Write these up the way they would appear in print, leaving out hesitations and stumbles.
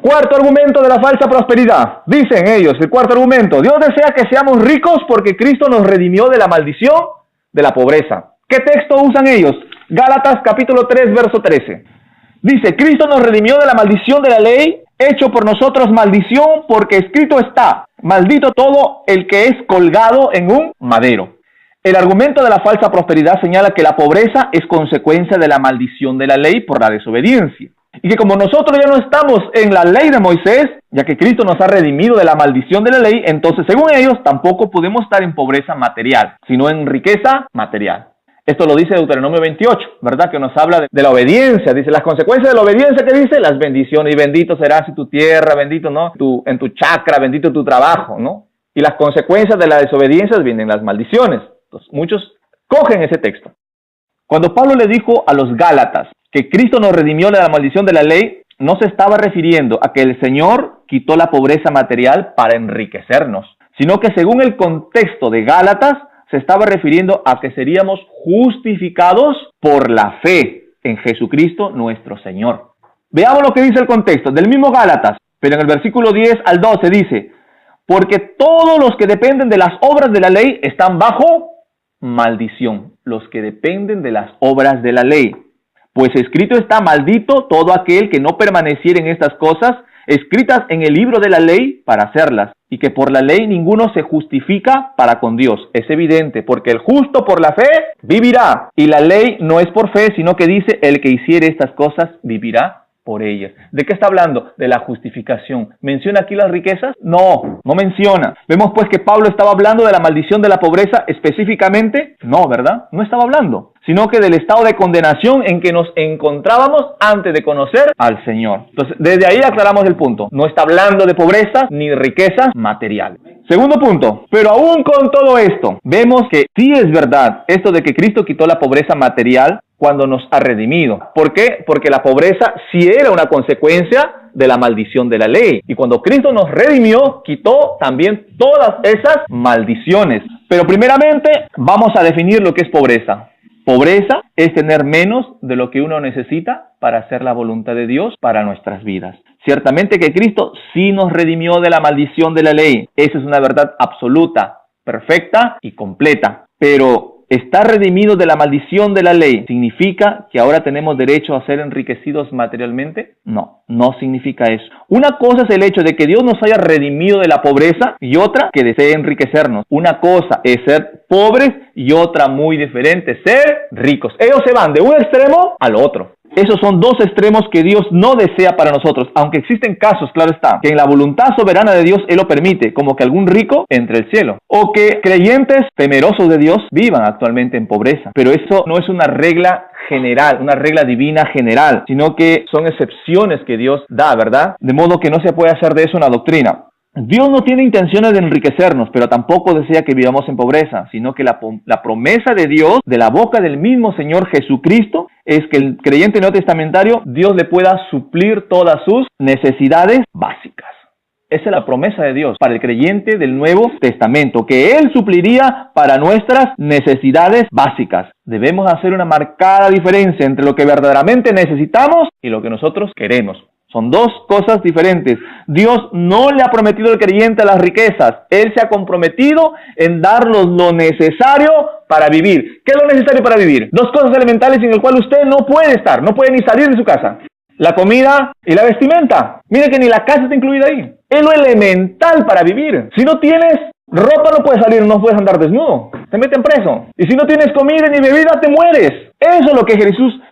Cuarto argumento de la falsa prosperidad. Dicen ellos, el cuarto argumento: Dios desea que seamos ricos porque Cristo nos redimió de la maldición de la pobreza. ¿Qué texto usan ellos? Gálatas capítulo 3, verso 13. Dice: Cristo nos redimió de la maldición de la ley, hecho por nosotros maldición, porque escrito está: maldito todo el que es colgado en un madero. El argumento de la falsa prosperidad señala que la pobreza es consecuencia de la maldición de la ley por la desobediencia. Y que como nosotros ya no estamos en la ley de Moisés, ya que Cristo nos ha redimido de la maldición de la ley, entonces según ellos tampoco podemos estar en pobreza material, sino en riqueza material. Esto lo dice Deuteronomio 28, ¿verdad? Que nos habla de la obediencia. Dice, las consecuencias de la obediencia, ¿qué dice? Las bendiciones. Y bendito serás en tu tierra, bendito, ¿no? En tu chacra, bendito tu trabajo, ¿no? Y las consecuencias de la desobediencia vienen las maldiciones. Entonces, muchos cogen ese texto. Cuando Pablo le dijo a los Gálatas que Cristo nos redimió de la maldición de la ley, no se estaba refiriendo a que el Señor quitó la pobreza material para enriquecernos, sino que según el contexto de Gálatas, se estaba refiriendo a que seríamos justificados por la fe en Jesucristo nuestro Señor. Veamos lo que dice el contexto del mismo Gálatas, pero en el versículo 10 al 12 dice: porque todos los que dependen de las obras de la ley están bajo maldición, los que dependen de las obras de la ley. Pues escrito está: maldito todo aquel que no permaneciera en estas cosas escritas en el libro de la ley para hacerlas, y que por la ley ninguno se justifica para con Dios. Es evidente, porque el justo por la fe vivirá, y la ley no es por fe, sino que dice: el que hiciere estas cosas vivirá por ellas. ¿De qué está hablando? De la justificación. ¿Menciona aquí las riquezas? No menciona. Vemos pues que Pablo estaba hablando de la maldición de la pobreza específicamente. No, ¿verdad? No estaba hablando, sino que del estado de condenación en que nos encontrábamos antes de conocer al Señor. Entonces, desde ahí aclaramos el punto. No está hablando de pobreza ni riqueza material. Segundo punto, pero aún con todo esto, vemos que sí es verdad esto de que Cristo quitó la pobreza material cuando nos ha redimido. ¿Por qué? Porque la pobreza sí era una consecuencia de la maldición de la ley. Y cuando Cristo nos redimió, quitó también todas esas maldiciones. Pero primeramente vamos a definir lo que es pobreza. Pobreza es tener menos de lo que uno necesita para hacer la voluntad de Dios para nuestras vidas. Ciertamente que Cristo sí nos redimió de la maldición de la ley. Esa es una verdad absoluta, perfecta y completa. Pero estar redimidos de la maldición de la ley, ¿significa que ahora tenemos derecho a ser enriquecidos materialmente? No significa eso. Una cosa es el hecho de que Dios nos haya redimido de la pobreza y otra que desee enriquecernos. Una cosa es ser pobres y otra muy diferente, ser ricos. Ellos se van de un extremo al otro. Esos son dos extremos que Dios no desea para nosotros, aunque existen casos, claro está, que en la voluntad soberana de Dios Él lo permite, como que algún rico entre al cielo, o que creyentes temerosos de Dios vivan actualmente en pobreza. Pero eso no es una regla general, una regla divina general, sino que son excepciones que Dios da, ¿verdad? De modo que no se puede hacer de eso una doctrina. Dios no tiene intenciones de enriquecernos, pero tampoco desea que vivamos en pobreza, sino que la promesa de Dios, de la boca del mismo Señor Jesucristo, es que el creyente neotestamentario, Dios le pueda suplir todas sus necesidades básicas. Esa es la promesa de Dios para el creyente del Nuevo Testamento, que Él supliría para nuestras necesidades básicas. Debemos hacer una marcada diferencia entre lo que verdaderamente necesitamos y lo que nosotros queremos. Son dos cosas diferentes. Dios no le ha prometido al creyente las riquezas. Él se ha comprometido en darnos lo necesario para vivir. ¿Qué es lo necesario para vivir? Dos cosas elementales en las cuales usted no puede estar, no puede ni salir de su casa. La comida y la vestimenta. Mire que ni la casa está incluida ahí. Es lo elemental para vivir. Si no tienes ropa, no puedes salir, no puedes andar desnudo. Te meten preso. Y si no tienes comida ni bebida, te mueres. Eso es lo que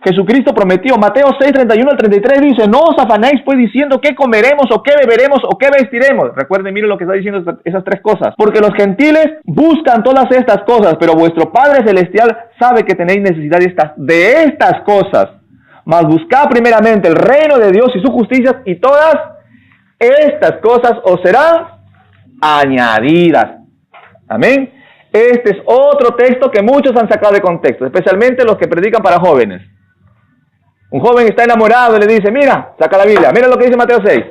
Jesucristo prometió. Mateo 6, 31 al 33 dice: no os afanéis pues diciendo qué comeremos o qué beberemos o qué vestiremos. Recuerden, miren lo que está diciendo esas tres cosas. Porque los gentiles buscan todas estas cosas, pero vuestro Padre Celestial sabe que tenéis necesidad de estas cosas. Mas buscad primeramente el reino de Dios y su justicia, y todas estas cosas os serán añadidas. Amén. Este es otro texto que muchos han sacado de contexto, especialmente los que predican para jóvenes. Un joven está enamorado y le dice: mira, saca la Biblia, mira lo que dice Mateo 6.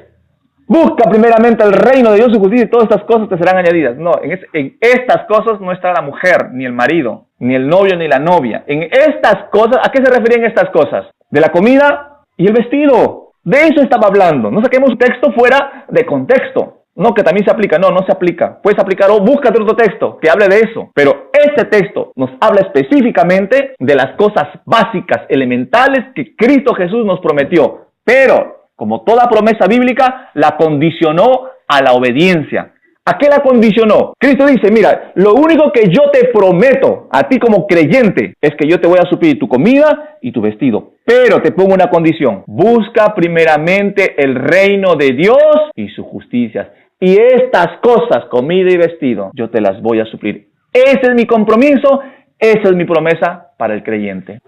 Busca primeramente el reino de Dios y su justicia, y todas estas cosas te serán añadidas. No, en estas cosas no está la mujer, ni el marido, ni el novio, ni la novia. En estas cosas, ¿a qué se refieren estas cosas? De la comida y el vestido. De eso estaba hablando. No saquemos un texto fuera de contexto. No, que también se aplica. No, no se aplica. Puedes aplicar o búscate otro texto que hable de eso. Pero este texto nos habla específicamente de las cosas básicas, elementales que Cristo Jesús nos prometió. Pero, como toda promesa bíblica, la condicionó a la obediencia. ¿A qué la condicionó? Cristo dice, mira, lo único que yo te prometo a ti como creyente es que yo te voy a suplir tu comida y tu vestido. Pero te pongo una condición. Busca primeramente el reino de Dios y su justicia. Y estas cosas, comida y vestido, yo te las voy a suplir. Ese es mi compromiso, esa es mi promesa para el creyente.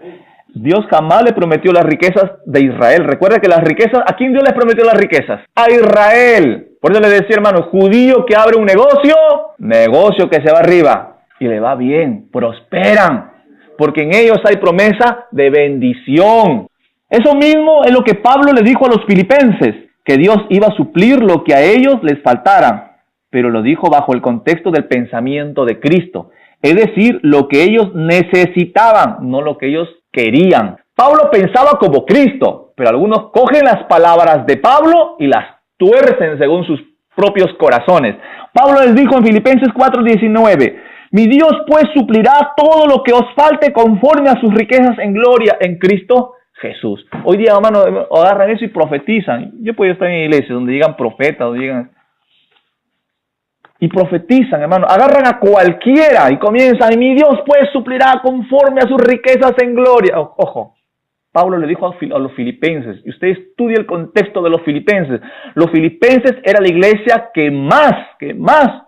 Dios jamás le prometió las riquezas de Israel. Recuerda que las riquezas, ¿a quién Dios les prometió las riquezas? A Israel. Por eso le decía, hermano, judío que abre un negocio que se va arriba y le va bien, prosperan, porque en ellos hay promesa de bendición. Eso mismo es lo que Pablo le dijo a los filipenses, que Dios iba a suplir lo que a ellos les faltara, pero lo dijo bajo el contexto del pensamiento de Cristo, es decir, lo que ellos necesitaban, no lo que ellos querían. Pablo pensaba como Cristo, pero algunos cogen las palabras de Pablo y las tuercen según sus propios corazones. Pablo les dijo en Filipenses 4:19, mi Dios pues suplirá todo lo que os falte conforme a sus riquezas en gloria en Cristo Jesús. Hoy día, hermano, agarran eso y profetizan. Yo puedo estar en iglesias donde digan profetas, donde digan... Y profetizan, hermano. Agarran a cualquiera y comienzan, y mi Dios pues suplirá conforme a sus riquezas en gloria. Ojo, Pablo le dijo a los filipenses, y usted estudia el contexto de los filipenses. Los filipenses era la iglesia que más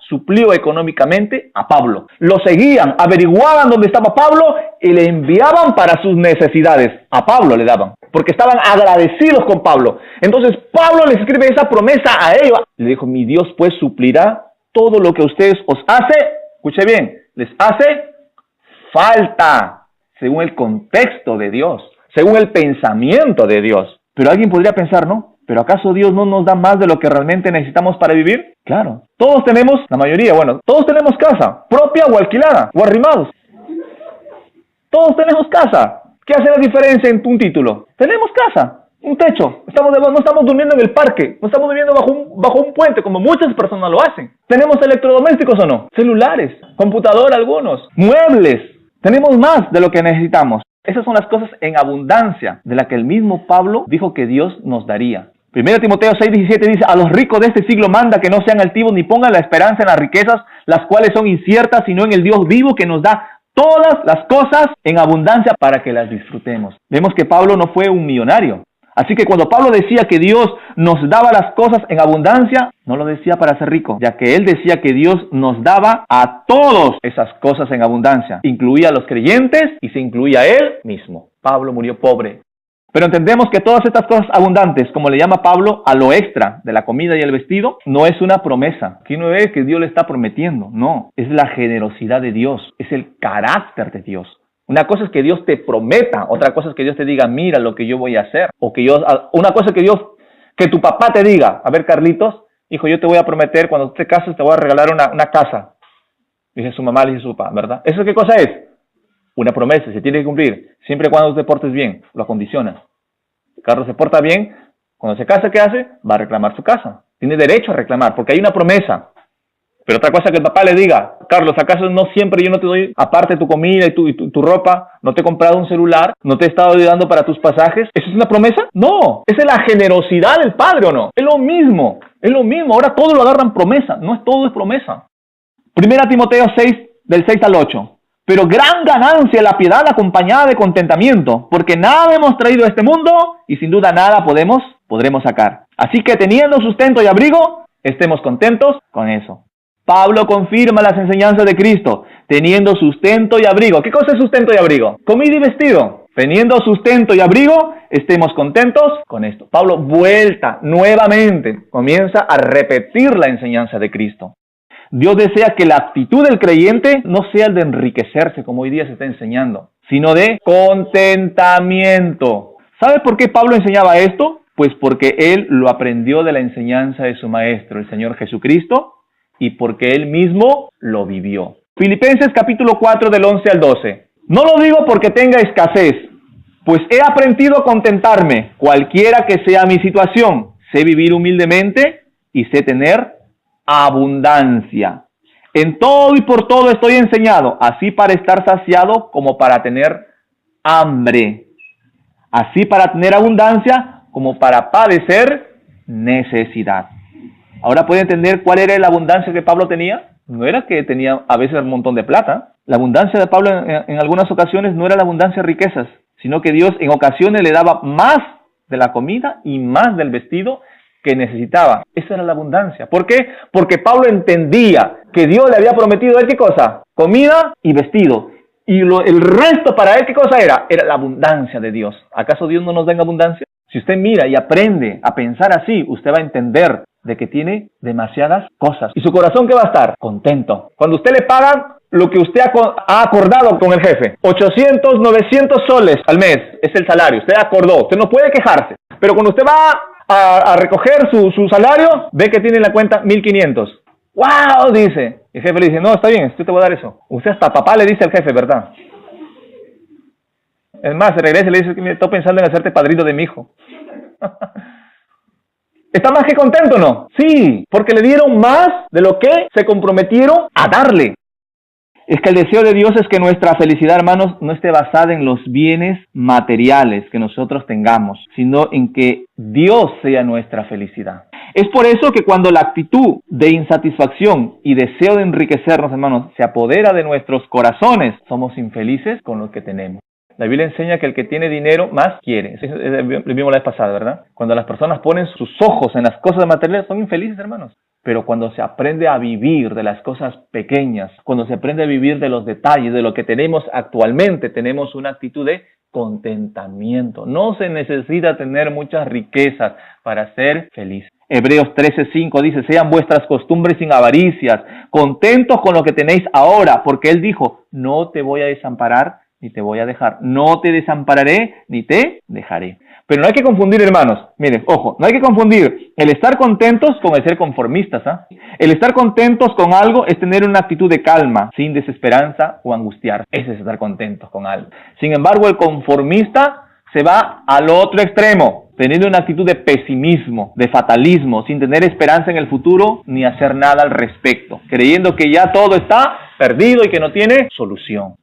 suplió económicamente a Pablo. Lo seguían, averiguaban dónde estaba Pablo y le enviaban para sus necesidades. A Pablo le daban, porque estaban agradecidos con Pablo. Entonces Pablo les escribe esa promesa a ellos. Le dijo, mi Dios pues suplirá todo lo que a ustedes os hace, escuche bien, les hace falta, según el contexto de Dios, según el pensamiento de Dios. Pero alguien podría pensar, ¿no? ¿Pero acaso Dios no nos da más de lo que realmente necesitamos para vivir? Claro. Todos tenemos, la mayoría, todos tenemos casa, propia o alquilada, o arrimados. Todos tenemos casa. ¿Qué hace la diferencia en un título? Tenemos casa. Un techo, no estamos durmiendo en el parque, no estamos durmiendo bajo un puente como muchas personas lo hacen. ¿Tenemos electrodomésticos o no? Celulares, computadora algunos, muebles. Tenemos más de lo que necesitamos. Esas son las cosas en abundancia de las que el mismo Pablo dijo que Dios nos daría. 1 Timoteo 6:17 dice, a los ricos de este siglo manda que no sean altivos ni pongan la esperanza en las riquezas, las cuales son inciertas, sino en el Dios vivo que nos da todas las cosas en abundancia para que las disfrutemos. Vemos que Pablo no fue un millonario. Así que cuando Pablo decía que Dios nos daba las cosas en abundancia, no lo decía para ser rico, ya que él decía que Dios nos daba a todos esas cosas en abundancia. Incluía a los creyentes y se incluía a él mismo. Pablo murió pobre. Pero entendemos que todas estas cosas abundantes, como le llama Pablo, a lo extra de la comida y el vestido, no es una promesa. Aquí no es que Dios le está prometiendo, no. Es la generosidad de Dios, es el carácter de Dios. Una cosa es que Dios te prometa, otra cosa es que Dios te diga, mira lo que yo voy a hacer. Una cosa es que tu papá te diga, a ver Carlitos, hijo, yo te voy a prometer, cuando te cases te voy a regalar una casa. Dice su mamá, le dice su papá, ¿verdad? ¿Eso qué cosa es? Una promesa, se tiene que cumplir, siempre y cuando te portes bien, lo acondicionas. Si Carlos se porta bien, cuando se casa, ¿qué hace? Va a reclamar su casa. Tiene derecho a reclamar, porque hay una promesa. Pero otra cosa que el papá le diga, Carlos, ¿acaso no siempre yo no te doy, aparte tu comida y tu ropa, no te he comprado un celular, no te he estado ayudando para tus pasajes? ¿Eso es una promesa? No, esa es la generosidad del padre, ¿o no? Es lo mismo, ahora todo lo agarran promesa, todo es promesa. 1 Timoteo 6, del 6 al 8. Pero gran ganancia la piedad acompañada de contentamiento, porque nada hemos traído a este mundo y sin duda nada podremos sacar. Así que teniendo sustento y abrigo, estemos contentos con eso. Pablo confirma las enseñanzas de Cristo, teniendo sustento y abrigo. ¿Qué cosa es sustento y abrigo? Comida y vestido. Teniendo sustento y abrigo, estemos contentos con esto. Pablo nuevamente comienza a repetir la enseñanza de Cristo. Dios desea que la actitud del creyente no sea el de enriquecerse, como hoy día se está enseñando, sino de contentamiento. ¿Sabe por qué Pablo enseñaba esto? Pues porque él lo aprendió de la enseñanza de su maestro, el Señor Jesucristo, y porque él mismo lo vivió. Filipenses capítulo 4 del 11 al 12. No lo digo porque tenga escasez, Pues he aprendido a contentarme, cualquiera que sea mi situación. Sé vivir humildemente y sé tener abundancia. En todo y por todo estoy enseñado, así para estar saciado como para tener hambre. Así para tener abundancia como para padecer necesidad. Ahora puede entender cuál era la abundancia que Pablo tenía. No era que tenía a veces un montón de plata. La abundancia de Pablo en algunas ocasiones no era la abundancia de riquezas, sino que Dios en ocasiones le daba más de la comida y más del vestido que necesitaba. Esa era la abundancia. ¿Por qué? Porque Pablo entendía que Dios le había prometido a él, ¿qué cosa? Comida y vestido. Y el resto para él, ¿qué cosa era? Era la abundancia de Dios. ¿Acaso Dios no nos da en abundancia? Si usted mira y aprende a pensar así, usted va a entender de que tiene demasiadas cosas. ¿Y su corazón qué va a estar? Contento. Cuando usted le pagan lo que usted ha acordado con el jefe, 800, 900 soles al mes es el salario. Usted acordó, usted no puede quejarse. Pero cuando usted va a recoger su salario, ve que tiene en la cuenta 1500. ¡Wow! Dice. El jefe le dice, no, está bien, yo te voy a dar eso. Usted hasta papá le dice al jefe, ¿verdad? Es más, se regresa y le dice, estoy pensando en hacerte padrino de mi hijo. ¿Está más que contento o no? Sí, porque le dieron más de lo que se comprometieron a darle. Es que el deseo de Dios es que nuestra felicidad, hermanos, no esté basada en los bienes materiales que nosotros tengamos, sino en que Dios sea nuestra felicidad. Es por eso que cuando la actitud de insatisfacción y deseo de enriquecernos, hermanos, se apodera de nuestros corazones, somos infelices con lo que tenemos. La Biblia enseña que el que tiene dinero más quiere. Eso lo vimos la vez pasada, ¿verdad? Cuando las personas ponen sus ojos en las cosas materiales, son infelices, hermanos. Pero cuando se aprende a vivir de las cosas pequeñas, cuando se aprende a vivir de los detalles, de lo que tenemos actualmente, tenemos una actitud de contentamiento. No se necesita tener muchas riquezas para ser feliz. Hebreos 13:5 dice, sean vuestras costumbres sin avaricias, contentos con lo que tenéis ahora, porque Él dijo, no te voy a desamparar ni te voy a dejar, no te desampararé ni te dejaré. Pero no hay que confundir, hermanos, miren, ojo, no hay que confundir el estar contentos con el ser conformistas. El estar contentos con algo es tener una actitud de calma, sin desesperanza o angustiar. Ese es estar contentos con algo. Sin embargo, el conformista se va al otro extremo, teniendo una actitud de pesimismo, de fatalismo, sin tener esperanza en el futuro ni hacer nada al respecto, creyendo que ya todo está perdido y que no tiene solución.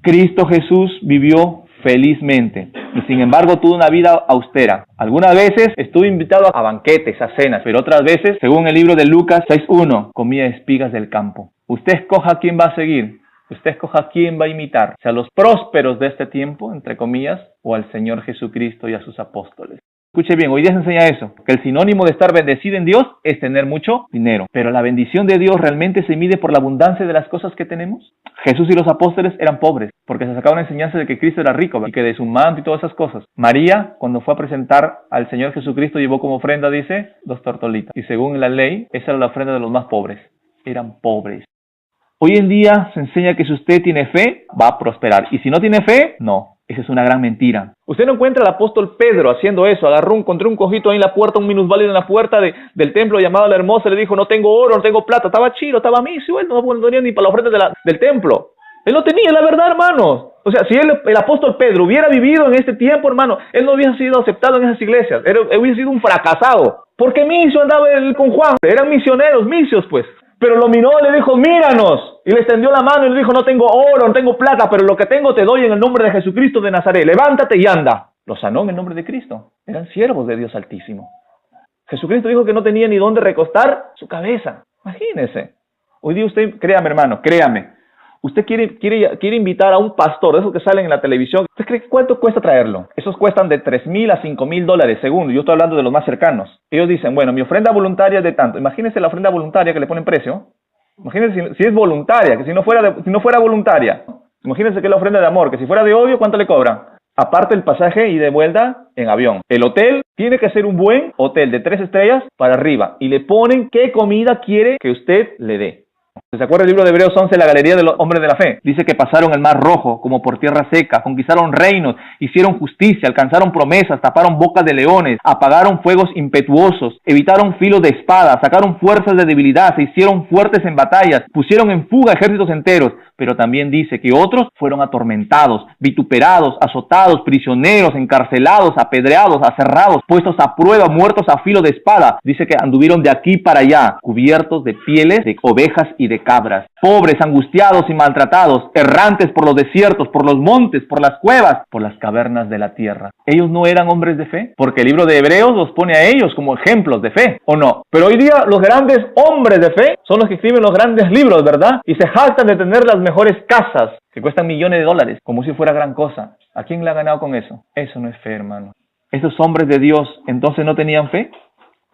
Cristo Jesús vivió felizmente y sin embargo tuvo una vida austera. Algunas veces estuvo invitado a banquetes, a cenas, pero otras veces, según el libro de Lucas 6:1, comía espigas del campo. Usted escoja a quién va a seguir, usted escoja a quién va a imitar, sea a los prósperos de este tiempo, entre comillas, o al Señor Jesucristo y a sus apóstoles. Escuche bien, hoy día se enseña eso, que el sinónimo de estar bendecido en Dios es tener mucho dinero. Pero la bendición de Dios realmente se mide por la abundancia de las cosas que tenemos. Jesús y los apóstoles eran pobres, porque se sacaba una enseñanza de que Cristo era rico y que de su manto y todas esas cosas. María, cuando fue a presentar al Señor Jesucristo, llevó como ofrenda, dice, 2 tortolitas. Y según la ley, esa era la ofrenda de los más pobres. Eran pobres. Hoy en día se enseña que si usted tiene fe, va a prosperar. Y si no tiene fe, no. Esa es una gran mentira. Usted no encuentra al apóstol Pedro haciendo eso. Encontró un cojito ahí en la puerta, un minusválido en la puerta del templo llamado La Hermosa. Le dijo, no tengo oro, no tengo plata. Estaba chido, estaba misio. Él no tenía ni para la ofrenda del templo. Él no tenía, la verdad, hermanos. O sea, si el apóstol Pedro hubiera vivido en este tiempo, hermano, él no hubiera sido aceptado en esas iglesias. Él hubiera sido un fracasado. Porque misio andaba él con Juan. Eran misioneros, misios, pues. Pero lo miró y le dijo, míranos. Y le extendió la mano y le dijo, no tengo oro, no tengo plata, pero lo que tengo te doy en el nombre de Jesucristo de Nazaret. Levántate y anda. Los sanó en el nombre de Cristo. Eran siervos de Dios Altísimo. Jesucristo dijo que no tenía ni dónde recostar su cabeza. Imagínese. Hoy día usted, créame hermano, créame. Usted quiere invitar a un pastor, de esos que salen en la televisión. ¿Usted cree cuánto cuesta traerlo? Esos cuestan de $3,000 a $5,000 según. Yo estoy hablando de los más cercanos. Ellos dicen, bueno, mi ofrenda voluntaria es de tanto. Imagínense la ofrenda voluntaria que le ponen precio. Imagínense si es voluntaria, que si no fuera voluntaria. Imagínense que es la ofrenda de amor, que si fuera de odio, ¿cuánto le cobran? Aparte el pasaje y de vuelta en avión. El hotel tiene que ser un buen hotel de 3 estrellas para arriba. Y le ponen qué comida quiere que usted le dé. ¿Se acuerda el libro de Hebreos 11, la galería de los hombres de la fe? Dice que pasaron el mar rojo como por tierra seca, conquistaron reinos, hicieron justicia, alcanzaron promesas, taparon bocas de leones, apagaron fuegos impetuosos, evitaron filos de espada, sacaron fuerzas de debilidad, se hicieron fuertes en batallas, pusieron en fuga ejércitos enteros, pero también dice que otros fueron atormentados, vituperados, azotados, prisioneros, encarcelados, apedreados, aserrados, puestos a prueba, muertos a filo de espada. Dice que anduvieron de aquí para allá, cubiertos de pieles de ovejas y de cabras, pobres, angustiados y maltratados, errantes por los desiertos, por los montes, por las cuevas, por las cavernas de la tierra. ¿Ellos no eran hombres de fe? Porque el libro de Hebreos los pone a ellos como ejemplos de fe, ¿o no? Pero hoy día los grandes hombres de fe son los que escriben los grandes libros, ¿verdad? Y se jactan de tener las mejores casas que cuestan millones de dólares, como si fuera gran cosa. ¿A quién le ha ganado con eso? Eso no es fe, hermano. ¿Esos hombres de Dios entonces no tenían fe?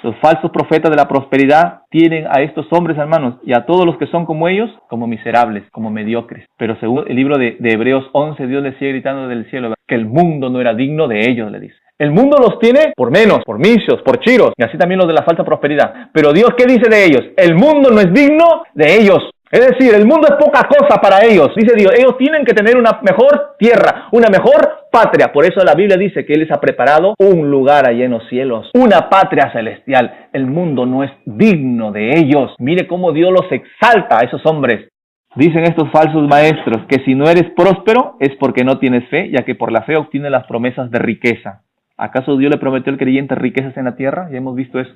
Los falsos profetas de la prosperidad tienen a estos hombres, hermanos, y a todos los que son como ellos, como miserables, como mediocres. Pero según el libro de Hebreos 11, Dios les sigue gritando del cielo que el mundo no era digno de ellos, le dice. El mundo los tiene por menos, por misios, por chiros, y así también los de la falsa prosperidad. Pero Dios, ¿qué dice de ellos? El mundo no es digno de ellos. Es decir, el mundo es poca cosa para ellos. Dice Dios, ellos tienen que tener una mejor tierra, una mejor patria. Por eso la Biblia dice que Él les ha preparado un lugar allá en los cielos, una patria celestial. El mundo no es digno de ellos. Mire cómo Dios los exalta a esos hombres. Dicen estos falsos maestros que si no eres próspero es porque no tienes fe, ya que por la fe obtienes las promesas de riqueza. ¿Acaso Dios le prometió al creyente riquezas en la tierra? Ya hemos visto eso.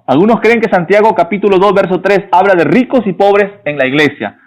Algunos creen que Santiago capítulo 2 verso 3 habla de ricos y pobres en la iglesia,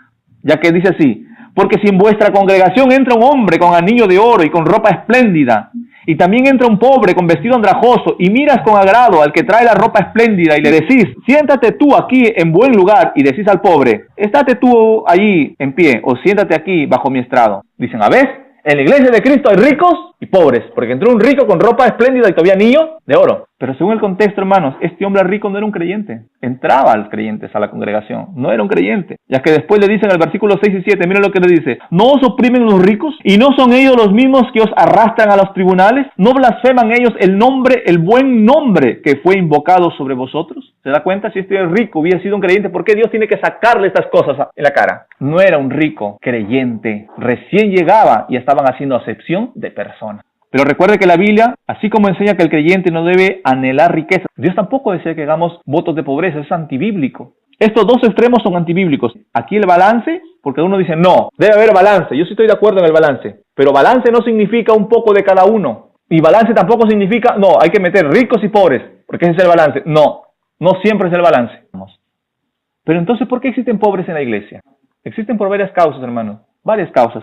ya que dice así: porque si en vuestra congregación entra un hombre con anillo de oro y con ropa espléndida, y también entra un pobre con vestido andrajoso, y miras con agrado al que trae la ropa espléndida y le decís, siéntate tú aquí en buen lugar, y decís al pobre, estate tú allí en pie, o siéntate aquí bajo mi estrado. Dicen, a ver, en la iglesia de Cristo hay ricos y pobres, porque entró un rico con ropa espléndida y todavía anillo de oro. Pero según el contexto, hermanos, este hombre rico no era un creyente. Entraba a los creyentes a la congregación, no era un creyente. Ya que después le dicen en el versículo 6 y 7, miren lo que le dice, ¿no os oprimen los ricos? ¿Y no son ellos los mismos que os arrastran a los tribunales? ¿No blasfeman ellos el nombre, el buen nombre que fue invocado sobre vosotros? ¿Se da cuenta? Si este rico hubiera sido un creyente, ¿por qué Dios tiene que sacarle estas cosas en la cara? No era un rico creyente, recién llegaba y estaban haciendo acepción de personas. Pero recuerde que la Biblia, así como enseña que el creyente no debe anhelar riqueza, Dios tampoco desea que hagamos votos de pobreza, es antibíblico. Estos dos extremos son antibíblicos. Aquí el balance, porque uno dice, no, debe haber balance. Yo sí estoy de acuerdo en el balance, pero balance no significa un poco de cada uno. Y balance tampoco significa, no, hay que meter ricos y pobres, porque ese es el balance. No, no siempre es el balance. Pero entonces, ¿por qué existen pobres en la iglesia? Existen por varias causas, hermanos, varias causas.